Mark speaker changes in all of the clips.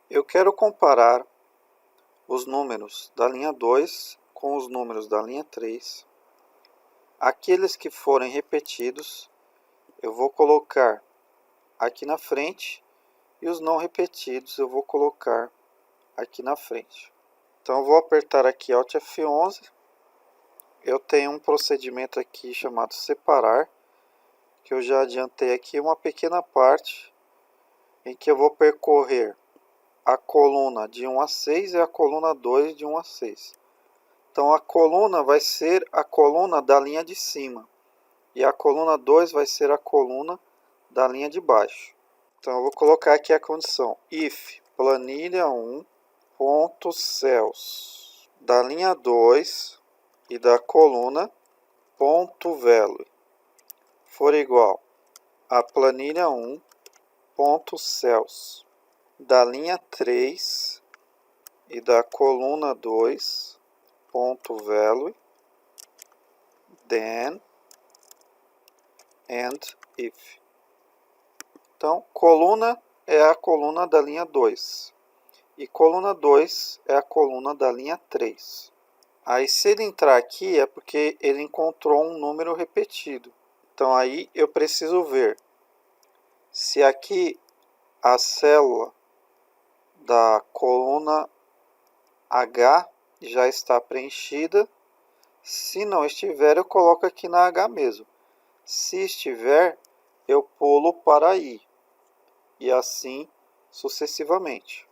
Speaker 1: Eu quero comparar os números da linha 2 com os números da linha 3. Aqueles que forem repetidos, eu vou colocar aqui na frente, e os não repetidos eu vou colocar aqui na frente. Então eu vou apertar aqui Alt F11. Eu tenho um procedimento aqui chamado separar, que eu já adiantei aqui uma pequena parte em que eu vou percorrer a coluna de 1 a 6 e a coluna 2 de 1 a 6. Então a coluna vai ser a coluna da linha de cima e a coluna 2 vai ser a coluna da linha de baixo. Então eu vou colocar aqui a condição if planilha 1 ponto cells da linha 2 e da coluna ponto value for igual a planilha 1 ponto cells da linha 3 e da coluna 2 ponto value then and if. Então, coluna é a coluna da linha 2 e coluna 2 é a coluna da linha 3. Aí, se ele entrar aqui, é porque ele encontrou um número repetido. Então, aí eu preciso ver se aqui a célula da coluna H já está preenchida. Se não estiver, eu coloco aqui na H mesmo. Se estiver, eu pulo para I. E assim sucessivamente.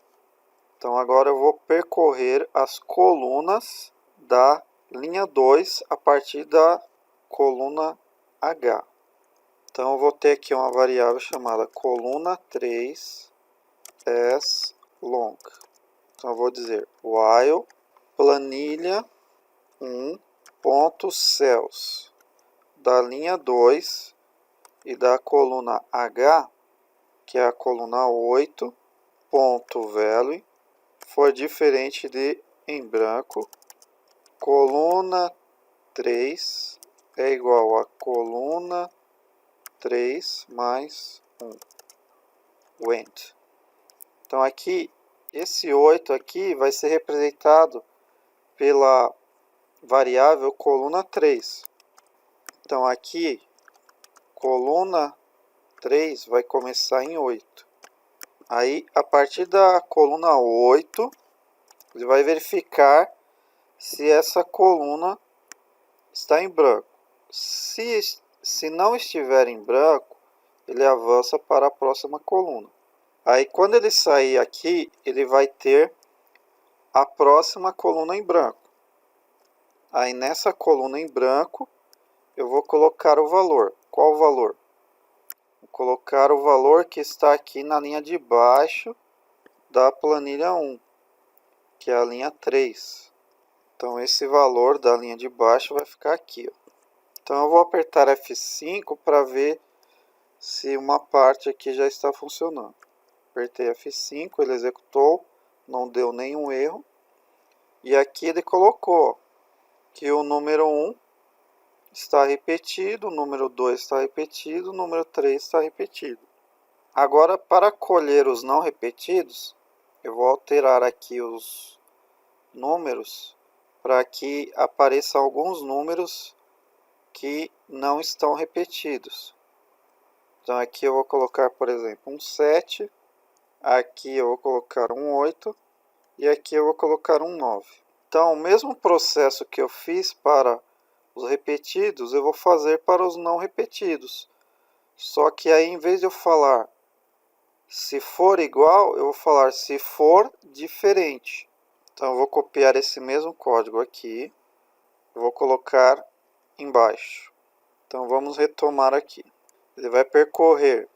Speaker 1: Então agora eu vou percorrer as colunas da linha 2 a partir da coluna H. Então eu vou ter aqui uma variável chamada coluna 3 as long. Então eu vou dizer while planilha 1 ponto cells da linha 2 e da coluna H, que é a coluna 8, ponto value, for diferente de em branco, coluna 3 é igual a coluna 3 mais 1, went. Então aqui, esse 8 aqui vai ser representado pela variável coluna 3. Então aqui, coluna 3 vai começar em 8. Aí, a partir da coluna 8, ele vai verificar se essa coluna está em branco. Se não estiver em branco, ele avança para a próxima coluna. Aí, quando ele sair aqui, ele vai ter a próxima coluna em branco. Aí, nessa coluna em branco, eu vou colocar o valor. Qual o valor? Vou colocar o valor que está aqui na linha de baixo da planilha 1, que é a linha 3. Então, esse valor da linha de baixo vai ficar aqui. Ó. Então, eu vou apertar F5 para ver se uma parte aqui já está funcionando. Apertei F5, ele executou, não deu nenhum erro. E aqui ele colocou que o número 1 está repetido, o número 2 está repetido, o número 3 está repetido. Agora, para colher os não repetidos, eu vou alterar aqui os números para que apareçam alguns números que não estão repetidos. Então aqui eu vou colocar, por exemplo, um 7, aqui eu vou colocar um 8 e aqui eu vou colocar um 9. Então, o mesmo processo que eu fiz para os repetidos, eu vou fazer para os não repetidos. Só que aí, em vez de eu falar se for igual, eu vou falar se for diferente. Então, eu vou copiar esse mesmo código aqui. Eu vou colocar embaixo. Então, vamos retomar aqui. Ele vai percorrer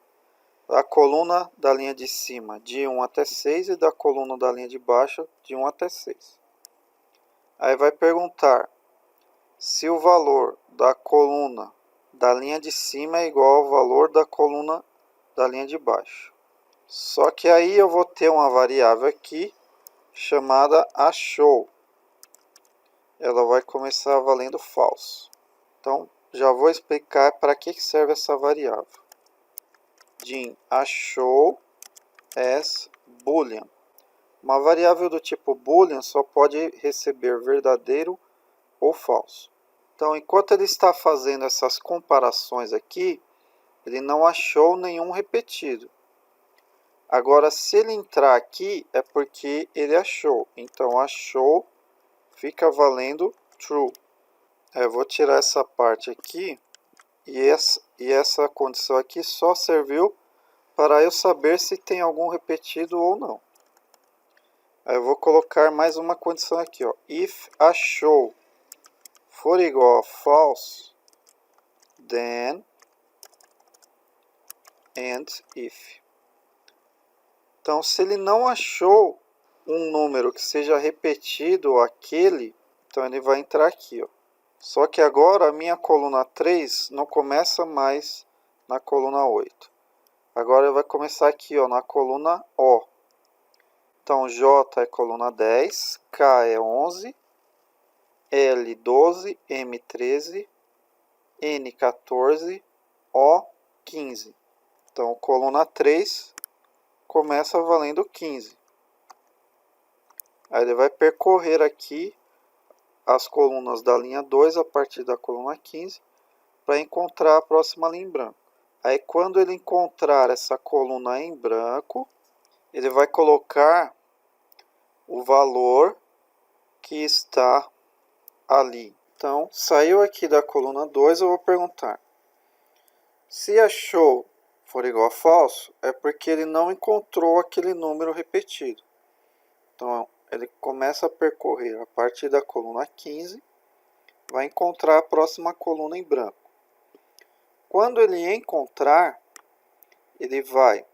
Speaker 1: a coluna da linha de cima de 1 até 6 e da coluna da linha de baixo de 1 até 6. Aí vai perguntar se o valor da coluna da linha de cima é igual ao valor da coluna da linha de baixo. Só que aí eu vou ter uma variável aqui chamada show. Ela vai começar valendo false. Então, já vou explicar para que serve essa variável. Din show as boolean. Uma variável do tipo boolean só pode receber verdadeiro ou falso. Então, enquanto ele está fazendo essas comparações aqui, ele não achou nenhum repetido. Agora, se ele entrar aqui, é porque ele achou. Então, achou fica valendo true. Eu vou tirar essa parte aqui. E essa condição aqui só serviu para eu saber se tem algum repetido ou não. Aí eu vou colocar mais uma condição aqui, ó. If achou for igual a false, then and if. Então, se ele não achou um número que seja repetido aquele, então ele vai entrar aqui, ó. Só que agora a minha coluna 3 não começa mais na coluna 8. Agora vai começar aqui, ó, na coluna O. Então, J é coluna 10, K é 11, L 12, M 13, N 14, O 15. Então, coluna 3 começa valendo 15. Aí ele vai percorrer aqui as colunas da linha 2 a partir da coluna 15 para encontrar a próxima linha em branco. Aí quando ele encontrar essa coluna em branco, ele vai colocar o valor que está ali. Então, saiu aqui da coluna 2, eu vou perguntar. Se achou for igual a falso, é porque ele não encontrou aquele número repetido. Então, ele começa a percorrer a partir da coluna 15, vai encontrar a próxima coluna em branco. Quando ele encontrar, ele vai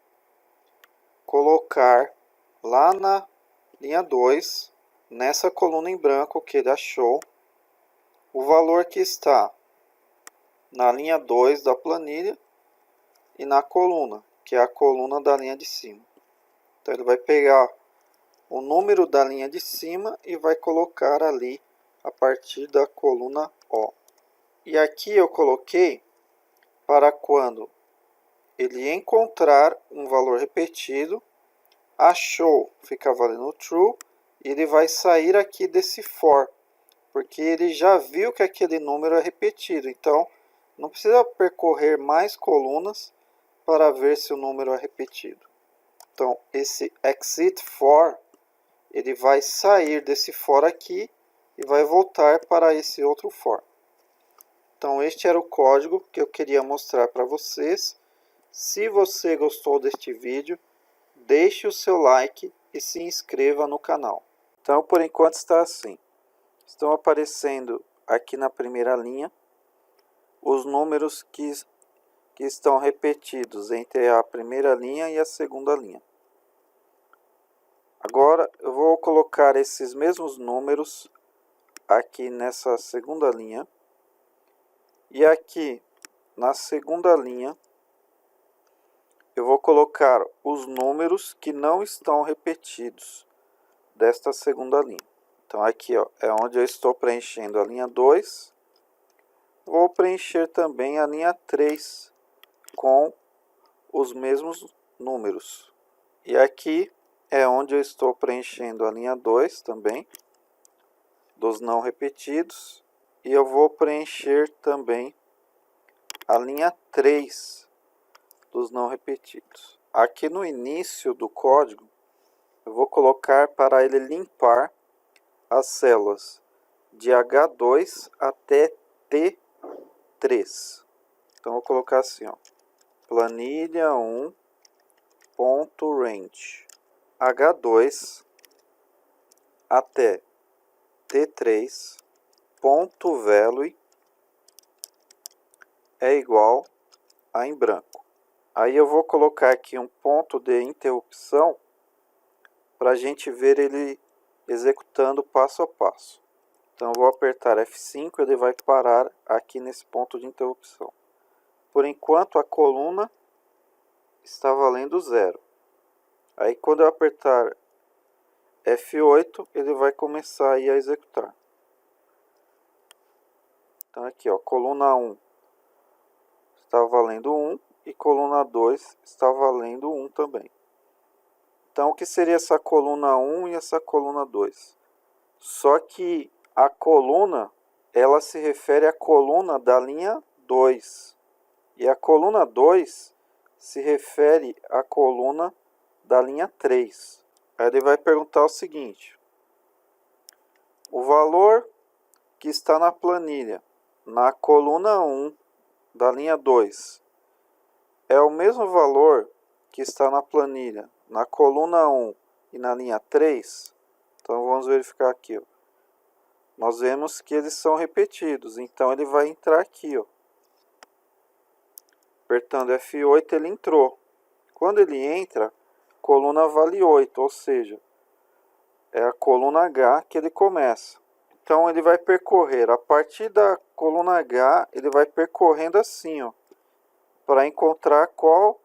Speaker 1: colocar lá na linha 2, nessa coluna em branco que ele achou, o valor que está na linha 2 da planilha e na coluna, que é a coluna da linha de cima. Então ele vai pegar o número da linha de cima e vai colocar ali a partir da coluna O. E aqui eu coloquei para quando ele encontrar um valor repetido, achou, fica valendo true, e ele vai sair aqui desse for, porque ele já viu que aquele número é repetido. Então, não precisa percorrer mais colunas para ver se o número é repetido. Então, esse exit for, ele vai sair desse for aqui e vai voltar para esse outro for. Então, este era o código que eu queria mostrar para vocês. Se você gostou deste vídeo, deixe o seu like e se inscreva no canal. Então, por enquanto está assim. Estão aparecendo aqui na primeira linha os números que estão repetidos entre a primeira linha e a segunda linha. Agora eu vou colocar esses mesmos números aqui nessa segunda linha. E aqui na segunda linha eu vou colocar os números que não estão repetidos desta segunda linha. Então aqui, ó, é onde eu estou preenchendo a linha 2. Vou preencher também a linha 3 com os mesmos números. E aqui é onde eu estou preenchendo a linha 2 também, dos não repetidos. E eu vou preencher também a linha 3 dos não repetidos. Aqui no início do código, eu vou colocar para ele limpar as células de H2 até T3. Então, vou colocar assim, ó, planilha 1.range H2 até T3 ponto value é igual a em branco. Aí eu vou colocar aqui um ponto de interrupção para a gente ver ele executando passo a passo. Então, eu vou apertar F5 e ele vai parar aqui nesse ponto de interrupção. Por enquanto, a coluna está valendo 0. Aí, quando eu apertar F8, ele vai começar aí a executar. Então, aqui, ó, coluna 1 está valendo 1 e coluna 2 está valendo 1 também. Então, o que seria essa coluna 1 e essa coluna 2? Só que a coluna, ela se refere à coluna da linha 2. E a coluna 2 se refere à coluna da linha 3. Aí ele vai perguntar o seguinte: o valor que está na planilha, na coluna 1 da linha 2, é o mesmo valor que está na planilha, na coluna 1 e na linha 3? Então vamos verificar aqui. Ó. Nós vemos que eles são repetidos, então ele vai entrar aqui. Ó. Apertando F8 ele entrou. Quando ele entra, coluna vale 8, ou seja, é a coluna H que ele começa. Então ele vai percorrer, a partir da coluna H, ele vai percorrendo assim, ó, para encontrar qual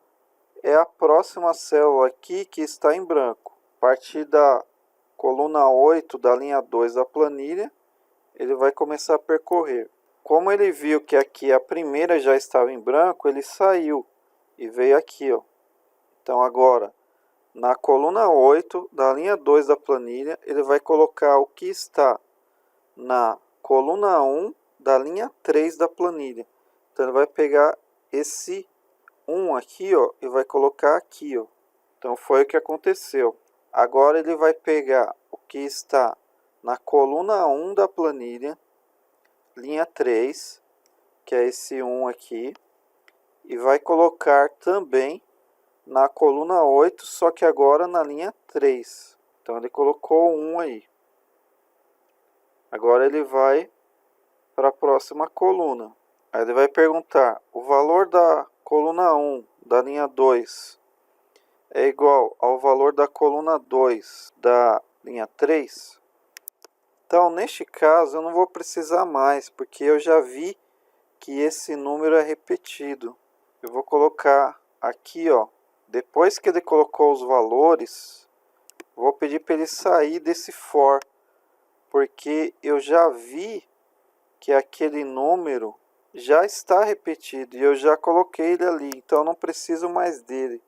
Speaker 1: é a próxima célula aqui que está em branco. A partir da coluna 8 da linha 2 da planilha, ele vai começar a percorrer. Como ele viu que aqui a primeira já estava em branco, ele saiu e veio aqui. Ó. Então agora, na coluna 8 da linha 2 da planilha, ele vai colocar o que está na coluna 1 da linha 3 da planilha. Então ele vai pegar esse 1 aqui, ó, e vai colocar aqui, ó. Então foi o que aconteceu. Agora ele vai pegar o que está na coluna 1 da planilha, linha 3, que é esse 1 aqui, e vai colocar também na coluna 8, só que agora na linha 3. Então ele colocou 1 aí. Agora ele vai para a próxima coluna. Aí ele vai perguntar: o valor da coluna 1 da linha 2 é igual ao valor da coluna 2 da linha 3? Então, neste caso, eu não vou precisar mais, porque eu já vi que esse número é repetido. Eu vou colocar aqui, ó, depois que ele colocou os valores, vou pedir para ele sair desse for, porque eu já vi que aquele número já está repetido e eu já coloquei ele ali, então eu não preciso mais dele.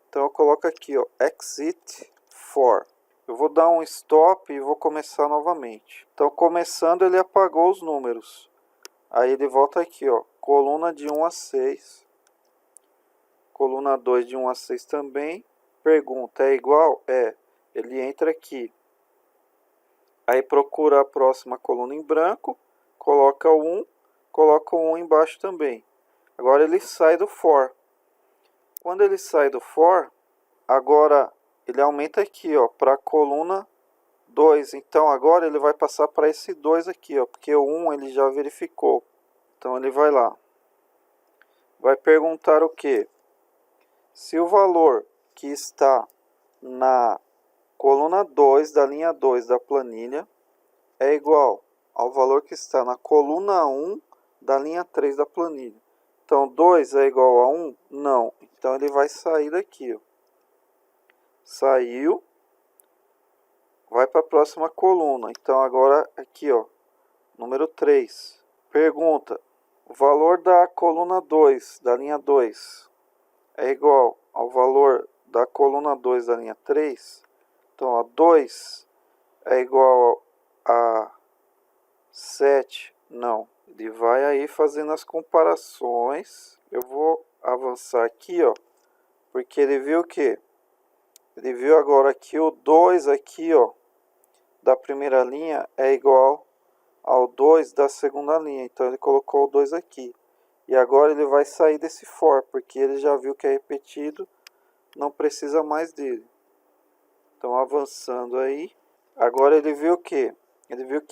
Speaker 1: Então eu coloco aqui, ó, exit for. Eu vou dar um stop e vou começar novamente. Então começando, ele apagou os números. Aí ele volta aqui, ó, coluna de 1 a 6. Coluna 2 de 1 a 6 também. Pergunta, é igual? É. Ele entra aqui. Aí procura a próxima coluna em branco, coloca o 1, coloca o 1 embaixo também. Agora ele sai do for. Quando ele sai do for, agora ele aumenta aqui, ó, para a coluna 2. Então agora ele vai passar para esse 2 aqui, ó, porque o 1 ele já verificou. Então ele vai lá. Vai perguntar o quê? Se o valor que está na coluna 2 da linha 2 da planilha é igual ao valor que está na coluna 1 da linha 3 da planilha. Então 2 é igual a 1? Não. Então ele vai sair daqui. Ó. Saiu. Vai para a próxima coluna. Então agora aqui, ó, número 3. Pergunta: o valor da coluna 2 da linha 2 é igual ao valor da coluna 2 da linha 3? Então, ó, 2 é igual a 7? Não. Ele vai aí fazendo as comparações. Eu vou avançar aqui, ó, porque ele viu que ele viu agora que o 2 aqui, ó, da primeira linha é igual ao 2 da segunda linha. Então ele colocou o 2 aqui. E agora ele vai sair desse for, porque ele já viu que é repetido, não precisa mais dele. Então avançando aí, agora ele viu que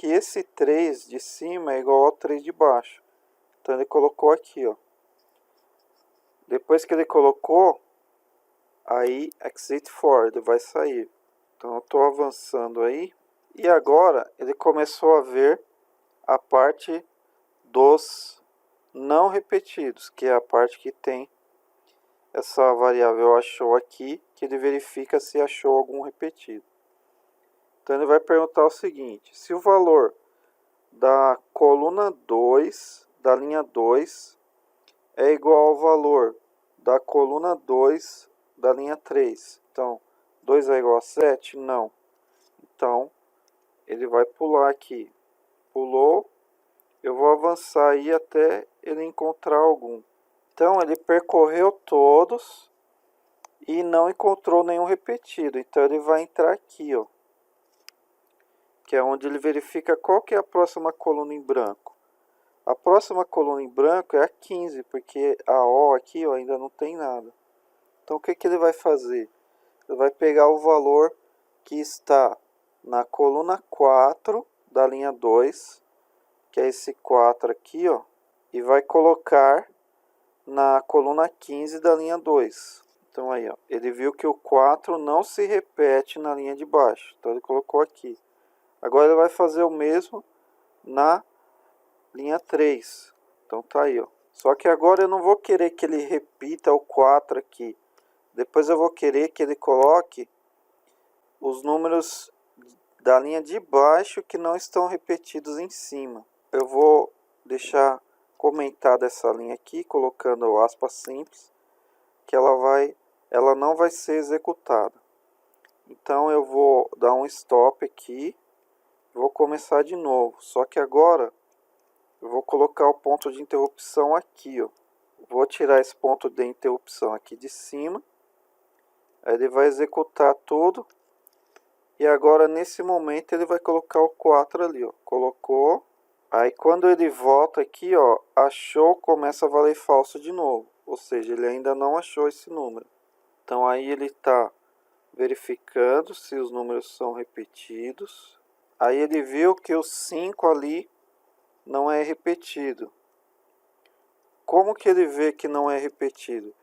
Speaker 1: esse 3 de cima é igual ao 3 de baixo. Então ele colocou aqui, ó. Depois que ele colocou, aí exit for, ele vai sair. Então eu estou avançando aí. E agora ele começou a ver a parte dos não repetidos, que é a parte que tem essa variável achou aqui, que ele verifica se achou algum repetido. Então ele vai perguntar o seguinte: se o valor da coluna 2, da linha 2, é igual ao valor da coluna 2 da linha 3. Então, 2 é igual a 7? Não. Então, ele vai pular aqui. Pulou. Eu vou avançar aí até ele encontrar algum. Então, ele percorreu todos e não encontrou nenhum repetido. Então, ele vai entrar aqui, ó, que é onde ele verifica qual que é a próxima coluna em branco. A próxima coluna em branco é a 15, porque a O aqui, ó, ainda não tem nada. Então, o que que ele vai fazer? Ele vai pegar o valor que está na coluna 4 da linha 2, que é esse 4 aqui, ó, e vai colocar na coluna 15 da linha 2. Então aí, ó, ele viu que o 4 não se repete na linha de baixo, então ele colocou aqui. Agora ele vai fazer o mesmo na linha 3. Então tá aí, ó. Só que agora eu não vou querer que ele repita o 4 aqui. Depois eu vou querer que ele coloque os números da linha de baixo que não estão repetidos em cima. Eu vou deixar comentada essa linha aqui, colocando o aspas simples, que ela não vai ser executada. Então eu vou dar um stop aqui, vou começar de novo. Só que agora eu vou colocar o ponto de interrupção aqui, ó. Vou tirar esse ponto de interrupção aqui de cima. Aí ele vai executar tudo. E agora nesse momento ele vai colocar o 4 ali, ó. Colocou. Aí quando ele volta aqui, ó, achou, começa a valer falso de novo. Ou seja, ele ainda não achou esse número. Então aí ele está verificando se os números são repetidos. Aí ele viu que o 5 ali não é repetido. Como que ele vê que não é repetido?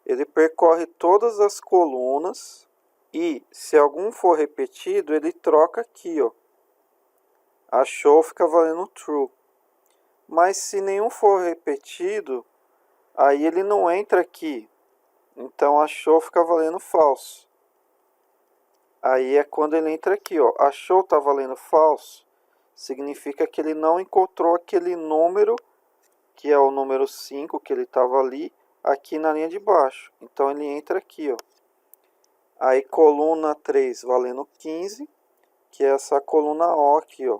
Speaker 1: Ele percorre todas as colunas e se algum for repetido, ele troca aqui, ó. Achou, fica valendo true. Mas se nenhum for repetido, aí ele não entra aqui. Então achou, fica valendo falso. Aí é quando ele entra aqui, ó. Achou, tá valendo falso. Significa que ele não encontrou aquele número, que é o número 5 que ele estava ali, aqui na linha de baixo. Então ele entra aqui, ó. Aí coluna 3 valendo 15, que é essa coluna O aqui, ó.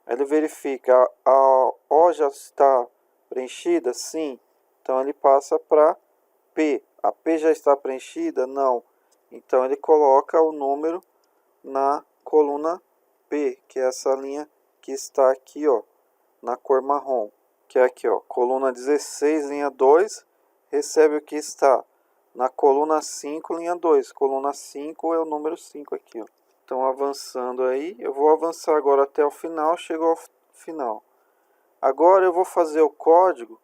Speaker 1: Ele verifica, a O já está preenchida? Sim. Então ele passa para P. A P já está preenchida? Não. Então ele coloca o número na coluna P, que é essa linha que está aqui, ó, na cor marrom. Que é aqui, ó, coluna 16, linha 2, recebe o que está na coluna 5, linha 2. Coluna 5 é o número 5 aqui, ó. Então, avançando aí, eu vou avançar agora até o final, chegou ao final. Agora eu vou fazer o código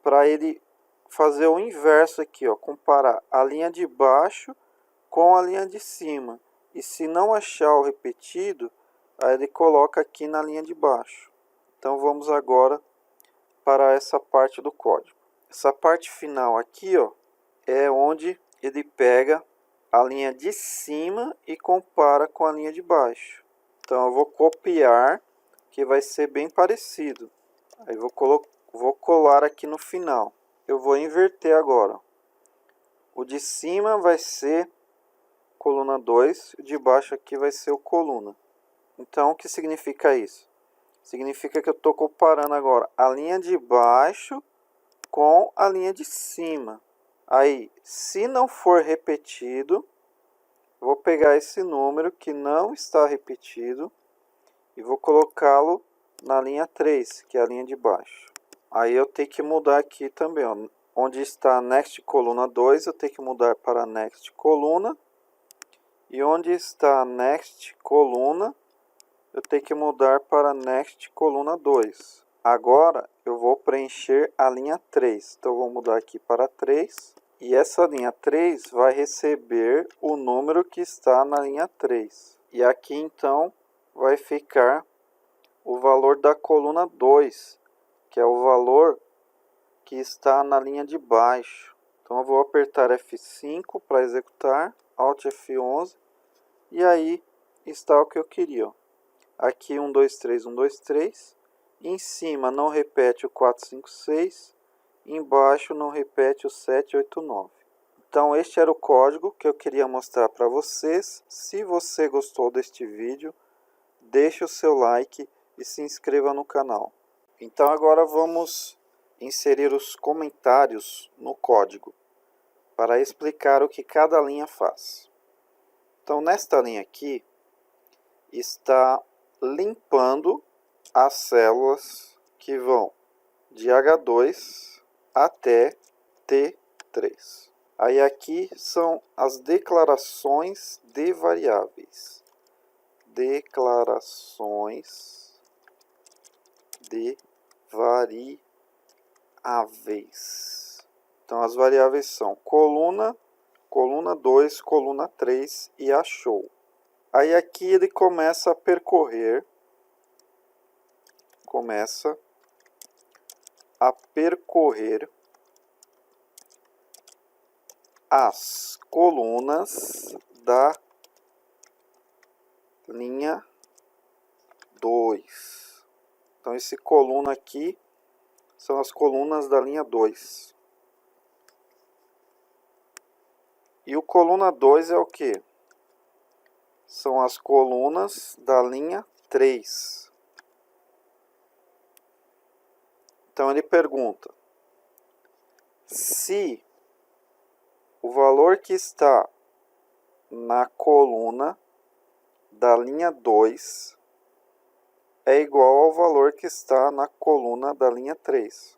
Speaker 1: para ele fazer o inverso aqui, ó, comparar a linha de baixo com a linha de cima. E se não achar o repetido, aí ele coloca aqui na linha de baixo. Então, vamos agora para essa parte do código. Essa parte final aqui, ó, é onde ele pega a linha de cima e compara com a linha de baixo. Então eu vou copiar, que vai ser bem parecido. Aí vou colar aqui no final. Eu vou inverter agora. O de cima vai ser coluna 2, o de baixo aqui vai ser o coluna. Então o que significa isso? Significa que eu estou comparando agora a linha de baixo com a linha de cima. Aí, se não for repetido, vou pegar esse número que não está repetido e vou colocá-lo na linha 3, que é a linha de baixo. Aí eu tenho que mudar aqui também, ó. Onde está next coluna 2, eu tenho que mudar para next coluna. E onde está next coluna, eu tenho que mudar para next coluna 2. Agora eu vou preencher a linha 3. Então eu vou mudar aqui para 3. E essa linha 3 vai receber o número que está na linha 3. E aqui então vai ficar o valor da coluna 2, que é o valor que está na linha de baixo. Então eu vou apertar F5 para executar, Alt F11, e aí está o que eu queria, ó. Aqui 1, 2, 3, 1, 2, 3. Em cima não repete o 4, 5, 6. Embaixo não repete o 7, 8, 9. Então, este era o código que eu queria mostrar para vocês. Se você gostou deste vídeo, deixe o seu like e se inscreva no canal. Então, agora vamos inserir os comentários no código para explicar o que cada linha faz. Então, nesta linha aqui, está limpando as células que vão de H2 até T3. Aí aqui são as declarações de variáveis. Declarações de variáveis. Então as variáveis são coluna, coluna 2, coluna 3 e achou. Aí aqui ele começa a percorrer, as colunas da linha 2. Então esse coluna aqui são as colunas da linha 2. E o coluna 2 é o que? São as colunas da linha 3. Então ele pergunta se o valor que está na coluna da linha 2 é igual ao valor que está na coluna da linha 3.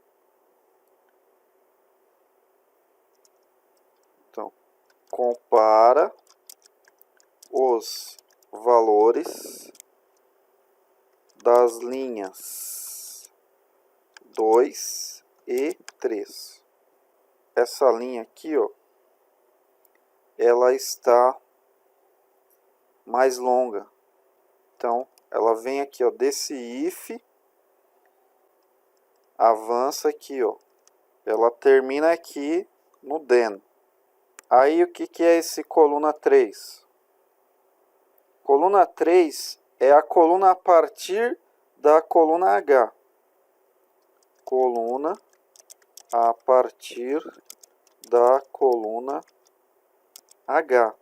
Speaker 1: Então, compara os valores das linhas 2 e 3. Essa linha aqui, ó, ela está mais longa. Então, ela vem aqui, ó, desse if, avança aqui, ó. Ela termina aqui no then. Aí, o que é esse coluna 3? Coluna 3 é a coluna a partir da coluna H. Coluna a partir da coluna H.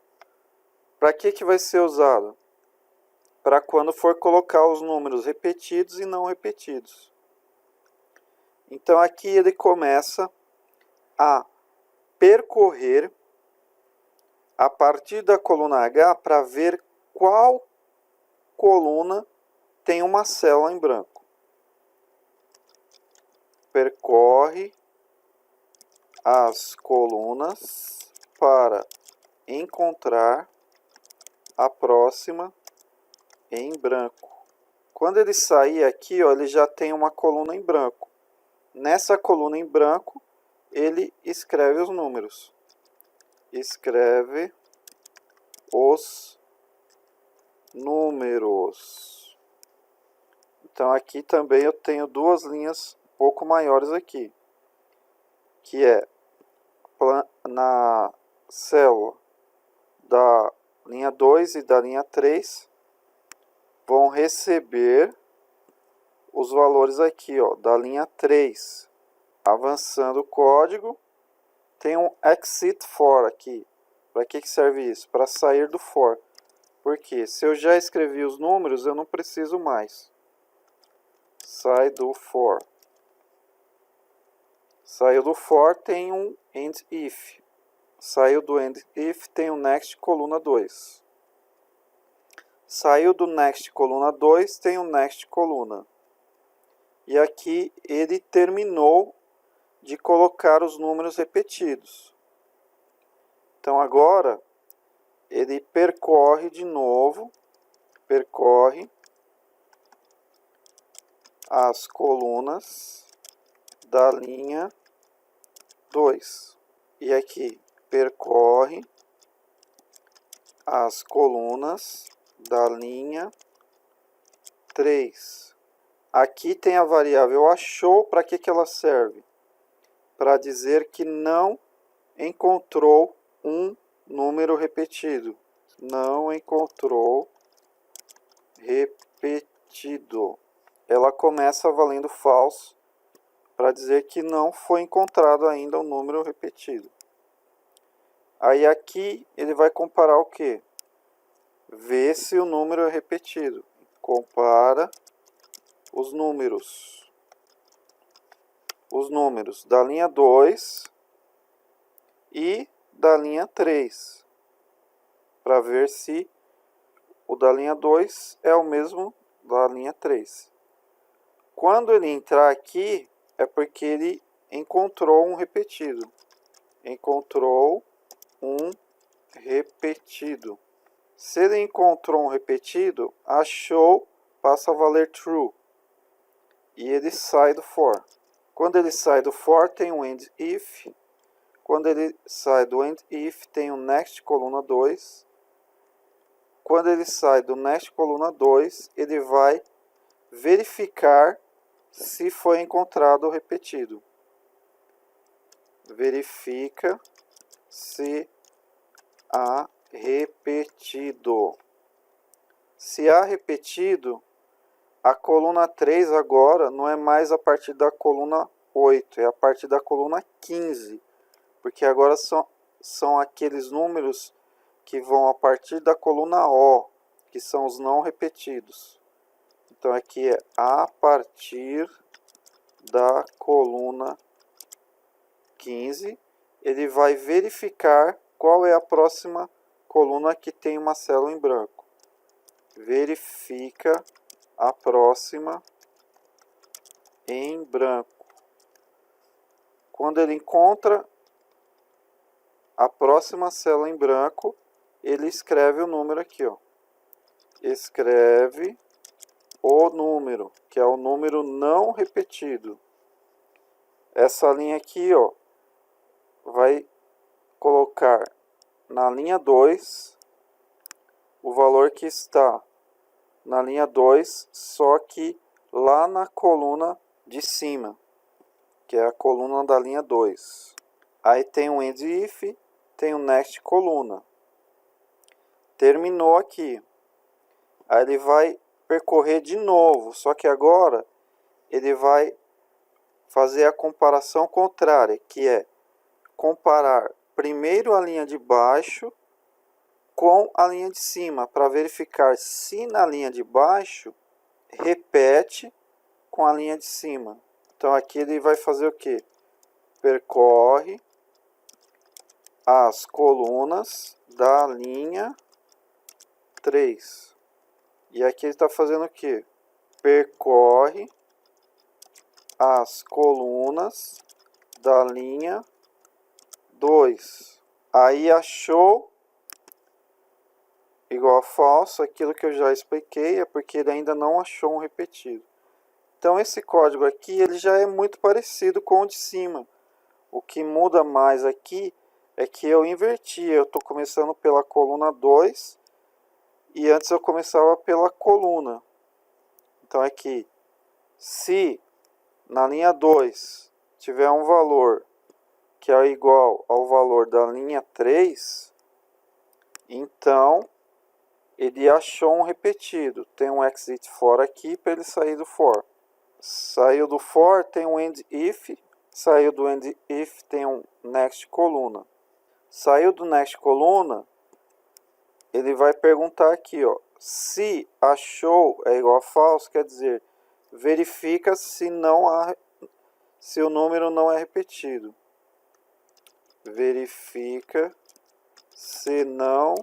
Speaker 1: Para que vai ser usado? Para quando for colocar os números repetidos e não repetidos. Então aqui ele começa a percorrer a partir da coluna H para ver qual coluna tem uma célula em branco. Percorre as colunas para encontrar a próxima em branco. Quando ele sair aqui, ó, ele já tem uma coluna em branco. Nessa coluna em branco, ele escreve os números. Escreve os números. Então aqui também eu tenho duas linhas um pouco maiores aqui, que é na célula da linha 2 e da linha 3 vão receber os valores aqui, ó, da linha 3. Avançando o código, tem um exit for aqui. Para que serve isso? Para sair do for. Porque se eu já escrevi os números, eu não preciso mais. Sai do for. Saiu do for, tem um end if. Saiu do end if, tem o next coluna 2. Saiu do next coluna 2, tem o next coluna. E aqui ele terminou de colocar os números repetidos. Então agora ele percorre de novo, percorre as colunas da linha 2. E aqui percorre as colunas da linha 3. Aqui tem a variável achou. Para que ela serve? Para dizer que não encontrou um número repetido. Não encontrou repetido. Ela começa valendo false para dizer que não foi encontrado ainda um número repetido. Aí aqui ele vai comparar o quê? Ver se o número é repetido. Compara os números da linha 2 e da linha 3, para ver se o da linha 2 é o mesmo da linha 3. Quando ele entrar aqui, é porque ele encontrou um repetido. Encontrou um repetido. Se ele encontrou um repetido, achou passa a valer true. E ele sai do for. Quando ele sai do for, tem um end if. Quando ele sai do end if, tem um next coluna 2. Quando ele sai do next coluna 2, ele vai verificar se foi encontrado o repetido. Verifica se há repetido. Se há repetido, a coluna 3 agora não é mais a partir da coluna 8, é a partir da coluna 15. Porque agora são aqueles números que vão a partir da coluna O, que são os não repetidos. Então aqui é a partir da coluna 15. Ele vai verificar qual é a próxima coluna que tem uma célula em branco. Verifica a próxima em branco. Quando ele encontra a próxima célula em branco, ele escreve o número aqui, ó. Escreve o número, que é o número não repetido. Essa linha aqui, ó, vai colocar na linha 2 o valor que está na linha 2, só que lá na coluna de cima, que é a coluna da linha 2. Aí tem o end if, tem o next coluna. Terminou aqui. Aí ele vai percorrer de novo, só que agora ele vai fazer a comparação contrária, que é comparar primeiro a linha de baixo com a linha de cima, para verificar se na linha de baixo repete com a linha de cima. Então aqui ele vai fazer o que? Percorre as colunas da linha 3. E aqui ele está fazendo o que? Percorre as colunas da linha 2. Aí achou igual a falso, aquilo que eu já expliquei, é porque ele ainda não achou um repetido. Então esse código aqui ele já é muito parecido com o de cima. O que muda mais aqui é que eu inverti. Eu estou começando pela coluna 2 e antes eu começava pela coluna. Então aqui, se na linha 2 tiver um valor que é igual ao valor da linha 3, então ele achou um repetido. Tem um exit for aqui para ele sair do for. Saiu do for, tem um end if. Saiu do end if, tem um next coluna. Saiu do next coluna, ele vai perguntar aqui, ó, se achou é igual a falso, quer dizer, verifica se o número não é repetido. Verifica se não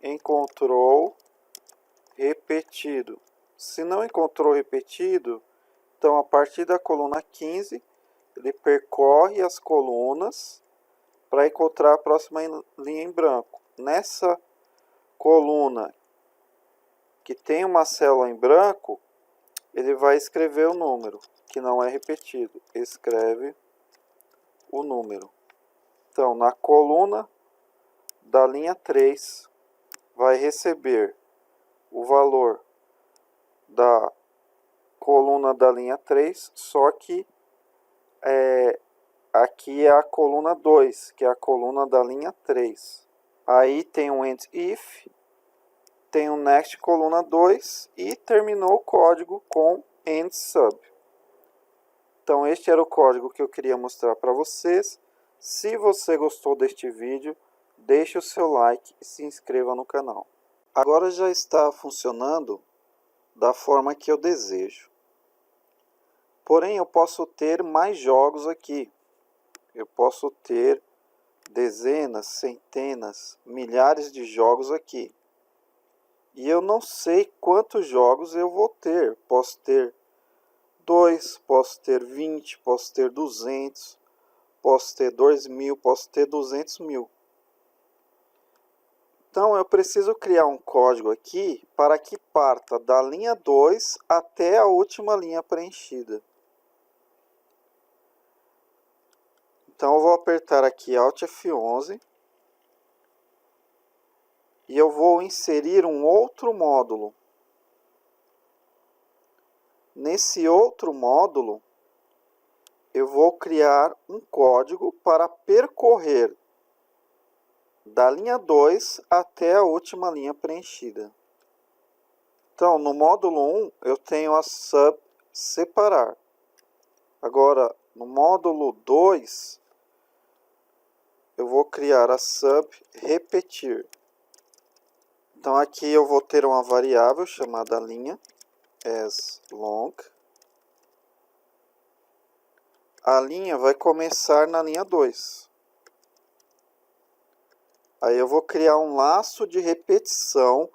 Speaker 1: encontrou repetido. Se não encontrou repetido, então a partir da coluna 15, ele percorre as colunas para encontrar a próxima linha em branco. Nessa coluna que tem uma célula em branco, ele vai escrever o número, que não é repetido. Escreve o número. Então, na coluna da linha 3, vai receber o valor da coluna da linha 3, só que aqui é a coluna 2, que é a coluna da linha 3. Aí tem um end if, tem um next coluna 2 e terminou o código com end sub. Então este era o código que eu queria mostrar para vocês. Se você gostou deste vídeo, deixe o seu like e se inscreva no canal. Agora já está funcionando da forma que eu desejo. Porém, eu posso ter mais jogos aqui. Eu posso ter dezenas, centenas, milhares de jogos aqui. E eu não sei quantos jogos eu vou ter. Posso ter 2, posso ter 20, posso ter 200, posso ter 2.000, posso ter 200.000. Então eu preciso criar um código aqui para que parta da linha 2 até a última linha preenchida. Então eu vou apertar aqui Alt F11 e eu vou inserir um outro módulo. Nesse outro módulo, eu vou criar um código para percorrer da linha 2 até a última linha preenchida. Então, no módulo 1, eu tenho a sub separar. Agora, no módulo 2, eu vou criar a sub repetir. Então, aqui eu vou ter uma variável chamada linha asLong. A linha vai começar na linha 2. Aí eu vou criar um laço de repetição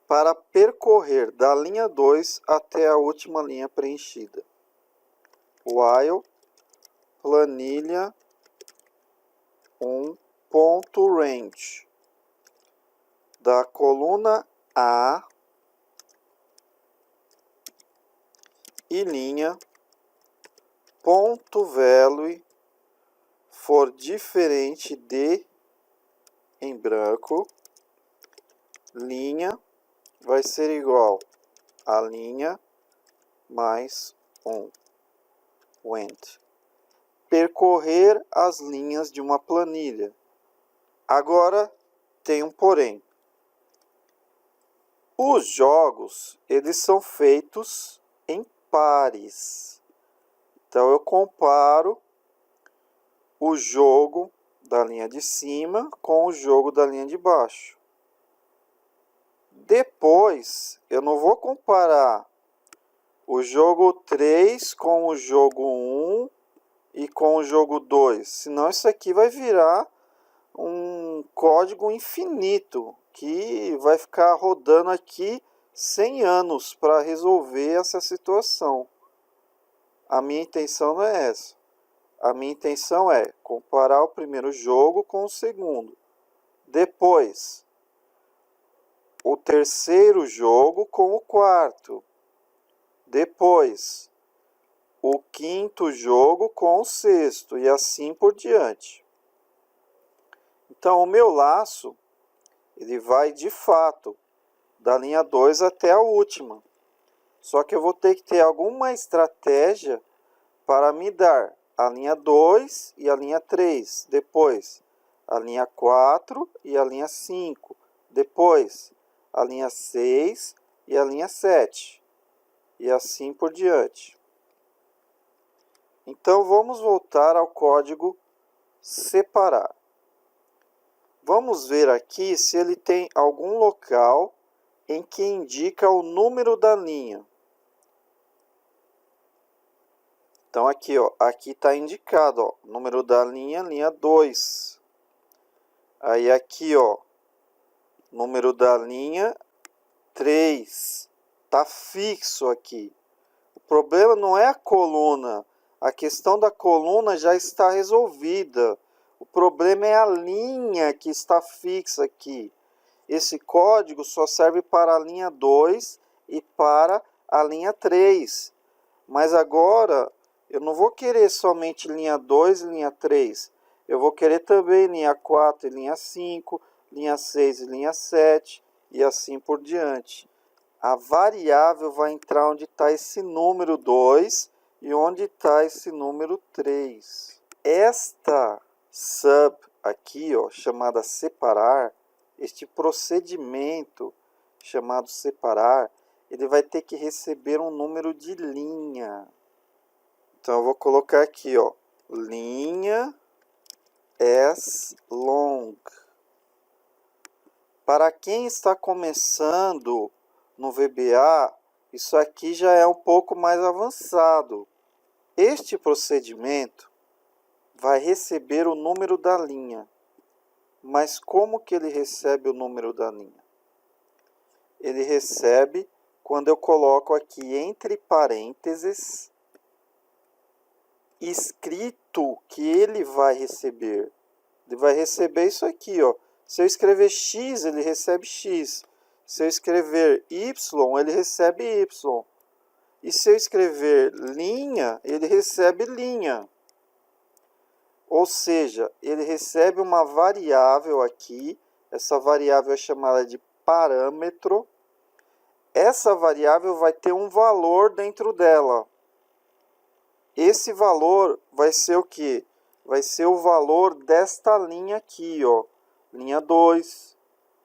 Speaker 1: para percorrer da linha 2 até a última linha preenchida. While planilha 1.range da coluna A e linha ponto value for diferente de em branco, linha vai ser igual a linha mais 1. Went. Percorrer as linhas de uma planilha. Agora tem um porém. Os jogos, eles são feitos em pares. Então eu comparo o jogo da linha de cima com o jogo da linha de baixo. Depois, eu não vou comparar o jogo 3 com o jogo 1 e com o jogo 2, senão isso aqui vai virar um código infinito que vai ficar rodando aqui 100 anos para resolver essa situação. A minha intenção não é essa. A minha intenção é comparar o primeiro jogo com o segundo. Depois, o terceiro jogo com o quarto. Depois, o quinto jogo com o sexto e assim por diante. Então, o meu laço, ele vai de fato da linha 2 até a última. Só que eu vou ter que ter alguma estratégia para me dar a linha 2 e a linha 3. Depois, a linha 4 e a linha 5. Depois, a linha 6 e a linha 7. E assim por diante. Então, vamos voltar ao código separar. Vamos ver aqui se ele tem algum local em que indica o número da linha. Então, aqui, ó, aqui está indicado, ó, número da linha, linha 2. Aí, aqui, ó, número da linha 3. Está fixo aqui. O problema não é a coluna. A questão da coluna já está resolvida. O problema é a linha que está fixa aqui. Esse código só serve para a linha 2 e para a linha 3. Mas agora eu não vou querer somente linha 2 e linha 3. Eu vou querer também linha 4 e linha 5, linha 6 e linha 7 e assim por diante. A variável vai entrar onde está esse número 2 e onde está esse número 3. Esta sub aqui, ó, chamada separar, este procedimento chamado separar, ele vai ter que receber um número de linha. Então eu vou colocar aqui, ó, linha asLong. Para quem está começando no VBA, isso aqui já é um pouco mais avançado. Este procedimento vai receber o número da linha. Mas como que ele recebe o número da linha? Ele recebe quando eu coloco aqui entre parênteses escrito que ele vai receber. Ele vai receber isso aqui, ó. Se eu escrever X, ele recebe X. Se eu escrever Y, ele recebe Y. E se eu escrever linha, ele recebe linha. Ou seja, ele recebe uma variável aqui. Essa variável é chamada de parâmetro. Essa variável vai ter um valor dentro dela. Esse valor vai ser o quê? Vai ser o valor desta linha aqui, ó. Linha 2,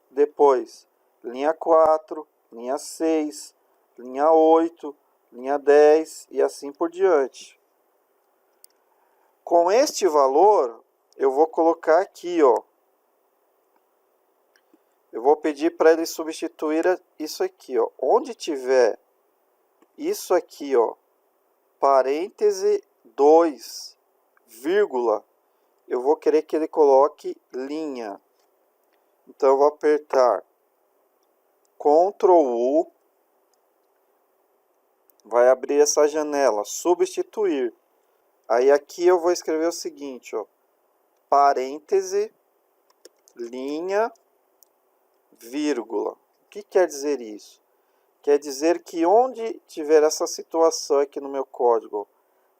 Speaker 1: depois linha 4, linha 6, linha 8, linha 10 e assim por diante. Com este valor, eu vou colocar aqui, ó. Eu vou pedir para ele substituir isso aqui, ó. Onde tiver isso aqui, ó, parêntese 2, vírgula, eu vou querer que ele coloque linha. Então, eu vou apertar Ctrl U, vai abrir essa janela, substituir. Aí aqui eu vou escrever o seguinte, ó, parêntese, linha, vírgula. O que quer dizer isso? Quer dizer que onde tiver essa situação aqui no meu código,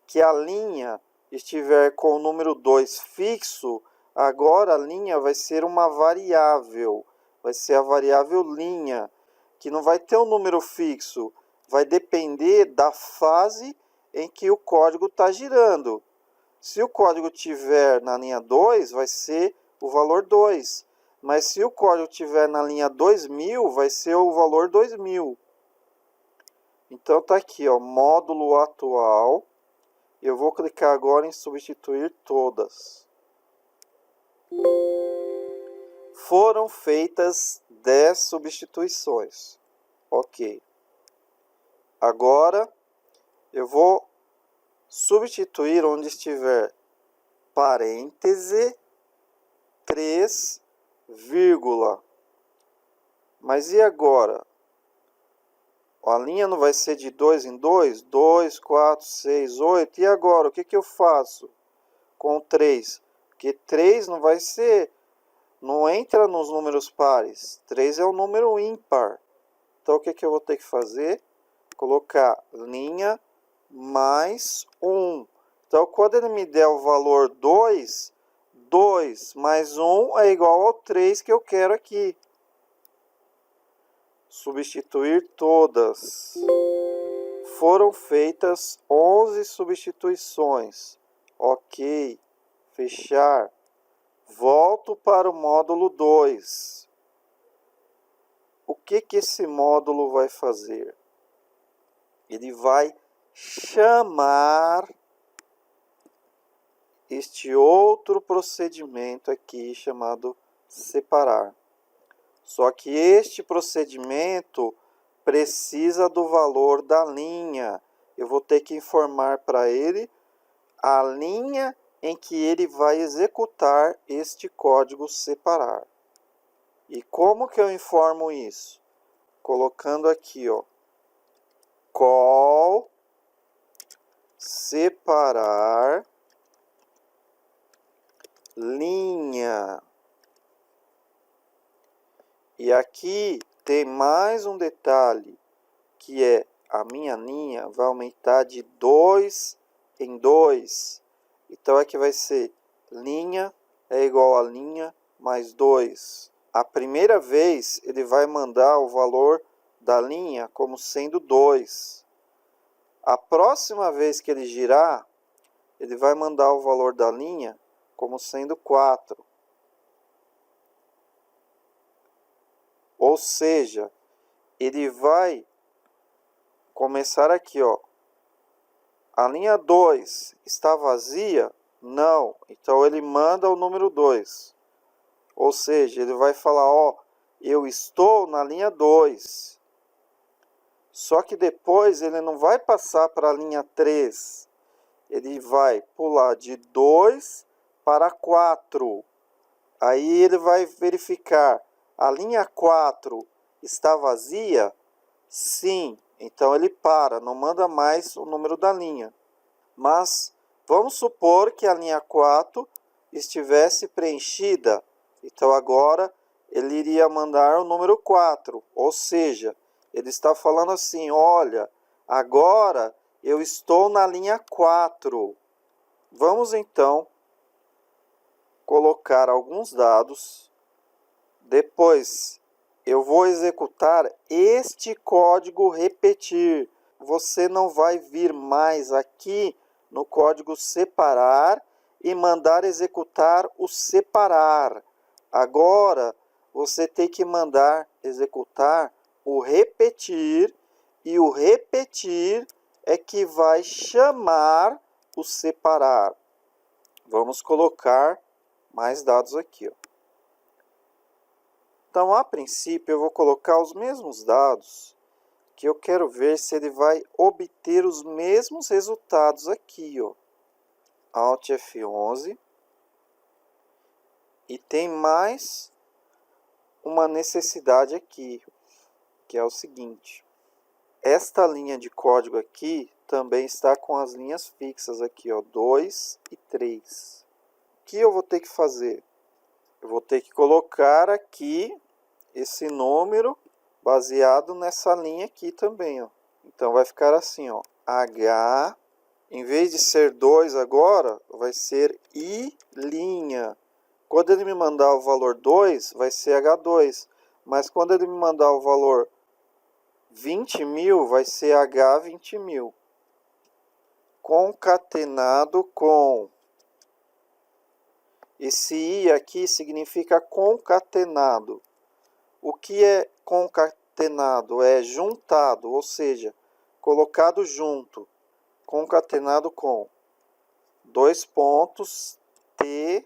Speaker 1: que a linha estiver com o número 2 fixo, agora a linha vai ser uma variável. Vai ser a variável linha, que não vai ter um número fixo. Vai depender da fase em que o código está girando. Se o código estiver na linha 2, vai ser o valor 2. Mas se o código estiver na linha 2000, vai ser o valor 2000. Então está aqui, ó, módulo atual. Eu vou clicar agora em substituir todas. Foram feitas 10 substituições. Ok. Agora eu vou substituir onde estiver parêntese 3, vírgula. Mas e agora? A linha não vai ser de 2 em 2? 2, 4, 6, 8. E agora, o que eu faço com o 3? Porque 3 não vai ser, não entra nos números pares. 3 é um número ímpar. Então, o que eu vou ter que fazer? Colocar linha mais 1. Então, quando ele me der o valor 2, 2 mais 1 é igual ao 3 que eu quero aqui. Substituir todas. Foram feitas 11 substituições. Ok. Fechar. Volto para o módulo 2. O que esse módulo vai fazer? Ele vai chamar este outro procedimento aqui chamado separar. Só que este procedimento precisa do valor da linha. Eu vou ter que informar para ele a linha em que ele vai executar este código separar. E como que eu informo isso? Colocando aqui, ó, call separar linha. E aqui tem mais um detalhe, que é a minha linha vai aumentar de 2 em 2. Então aqui vai ser linha é igual a linha mais 2. A primeira vez ele vai mandar o valor da linha como sendo 2. A próxima vez que ele girar, ele vai mandar o valor da linha como sendo 4. Ou seja, ele vai começar aqui, ó. A linha 2 está vazia? Não. Então ele manda o número 2. Ou seja, ele vai falar, ó, eu estou na linha 2. Só que depois ele não vai passar para a linha 3. Ele vai pular de 2 para 4. Aí ele vai verificar, a linha 4 está vazia? Sim, então ele para, não manda mais o número da linha. Mas vamos supor que a linha 4 estivesse preenchida. Então agora ele iria mandar o número 4, ou seja, ele está falando assim, olha, agora eu estou na linha 4. Vamos então colocar alguns dados. Depois eu vou executar este código repetir. Você não vai vir mais aqui no código separar e mandar executar o separar. Agora você tem que mandar executar o repetir, e o repetir é que vai chamar o separar. Vamos colocar mais dados aqui, ó. Então, a princípio, eu vou colocar os mesmos dados, que eu quero ver se ele vai obter os mesmos resultados aqui, ó. Alt F11. E tem mais uma necessidade aqui, que é o seguinte. Esta linha de código aqui também está com as linhas fixas aqui, ó, 2 e 3. O que eu vou ter que fazer? Eu vou ter que colocar aqui esse número baseado nessa linha aqui também, ó. Então vai ficar assim, ó, H, em vez de ser 2 agora, vai ser I'. Quando ele me mandar o valor 2, vai ser H2. Mas quando ele me mandar o valor 20.000, vai ser H20.000. Concatenado com. Esse I aqui significa concatenado. O que é concatenado? É juntado, ou seja, colocado junto. Concatenado com. 2 pontos, T,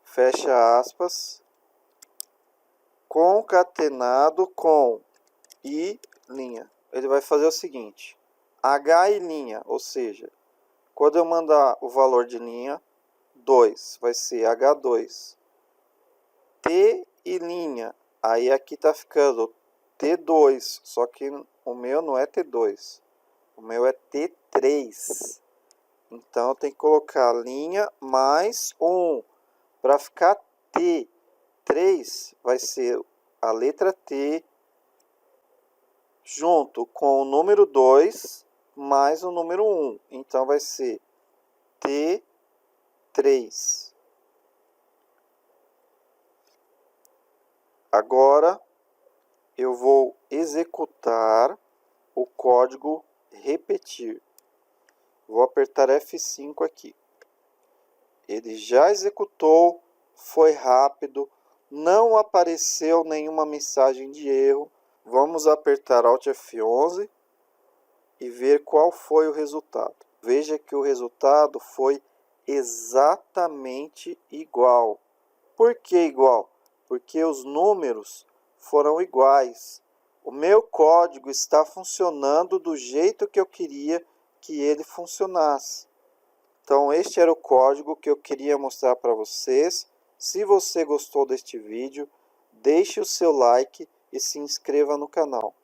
Speaker 1: fecha aspas, concatenado com I'. Ele vai fazer o seguinte, H e linha, ou seja, quando eu mandar o valor de linha, 2, vai ser H2. T e linha, aí aqui está ficando T2, só que o meu não é T2, o meu é T3. Então, eu tenho que colocar linha mais 1. Para ficar T3, vai ser a letra T junto com o número 2 mais o número 1. Então, vai ser T3. Agora, eu vou executar o código repetir. Vou apertar F5 aqui. Ele já executou, foi rápido, não apareceu nenhuma mensagem de erro. Vamos apertar Alt F11 e ver qual foi o resultado. Veja que o resultado foi exatamente igual. Por que igual? Porque os números foram iguais. O meu código está funcionando do jeito que eu queria que ele funcionasse. Então, este era o código que eu queria mostrar para vocês. Se você gostou deste vídeo, deixe o seu like e se inscreva no canal.